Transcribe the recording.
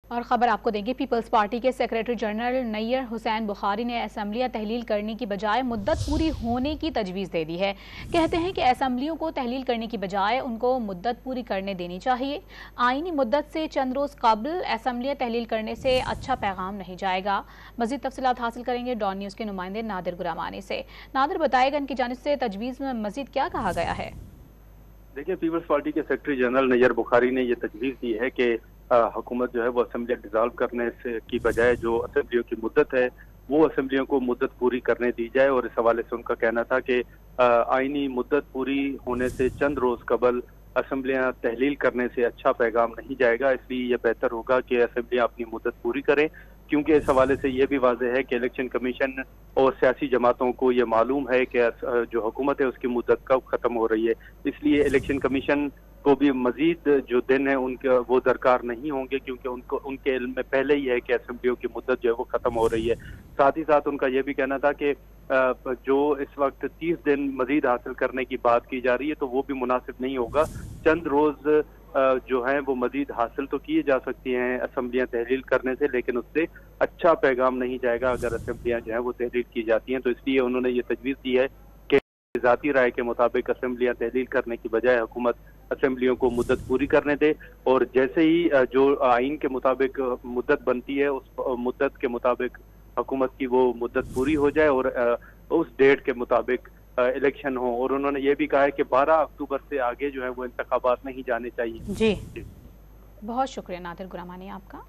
اور خبر آپ کو دیں گے، پیپلز پارٹی کے سیکریٹری جنرل نیر حسین بخاری نے اسمبلیاں تحلیل کرنے کی بجائے مدت پوری ہونے کی تجویز دے دی ہے۔ کہتے ہیں کہ اسمبلیوں کو تحلیل کرنے کی بجائے ان کو مدت پوری کرنے دینی چاہیے۔ آئینی مدت سے چند روز قبل اسمبلیاں تحلیل کرنے سے اچھا پیغام نہیں جائے گا۔ مزید تفصیلات حاصل کریں گے ڈان نیوز کے نمائندے نادر غلامانی سے۔ نادر، بتائے گا ان کی جانب سے تجویز میں مزید کیا کہا گیا ہے؟ دیکھیں، پیپلز پارٹی کے سیکرٹری جنرل نیر بخاری نے یہ تجویز دی ہے کہ حکومت جو ہے وہ اسمبلی ڈیزالو کرنے سے کی بجائے جو اسمبلیوں کی مدت ہے وہ اسمبلیوں کو مدت پوری کرنے دی جائے، اور اس حوالے سے ان کا کہنا تھا کہ آئینی مدت پوری ہونے سے چند روز قبل اسمبلیاں تحلیل کرنے سے اچھا پیغام نہیں جائے گا، اس لیے یہ بہتر ہوگا کہ اسمبلیاں اپنی مدت پوری کریں، کیونکہ اس حوالے سے یہ بھی واضح ہے کہ الیکشن کمیشن اور سیاسی جماعتوں کو یہ معلوم ہے کہ جو حکومت ہے اس کی مدت کب ختم ہو رہی ہے، اس لیے الیکشن کمیشن کو بھی مزید جو دن ہیں ان کے وہ درکار نہیں ہوں گے، کیونکہ ان کے علم میں پہلے ہی ہے کہ اسمبلیوں کی مدت جو ہے وہ ختم ہو رہی ہے۔ ساتھ ہی ساتھ ان کا یہ بھی کہنا تھا کہ جو اس وقت 30 دن مزید حاصل کرنے کی بات کی جا رہی ہے تو وہ بھی مناسب نہیں ہوگا۔ چند روز جو ہیں وہ مزید حاصل تو کیے جا سکتی ہیں اسمبلیاں تحلیل کرنے سے، لیکن اس سے اچھا پیغام نہیں جائے گا اگر اسمبلیاں جو ہیں وہ تحلیل کی جاتی ہیں، تو اس لیے انہوں نے یہ تجویز دی ہے کہ ذاتی رائے کے مطابق اسمبلیاں تحلیل کرنے کی بجائے حکومت اسمبلیوں کو مدت پوری کرنے دے، اور جیسے ہی جو آئین کے مطابق مدت بنتی ہے اس مدت کے مطابق حکومت کی وہ مدت پوری ہو جائے اور اس ڈیٹ کے مطابق الیکشن ہو۔ اور انہوں نے یہ بھی کہا ہے کہ 12 اکتوبر سے آگے جو ہے وہ انتخابات نہیں جانے چاہیے۔ جی، بہت شکریہ نادر غلامانی آپ کا۔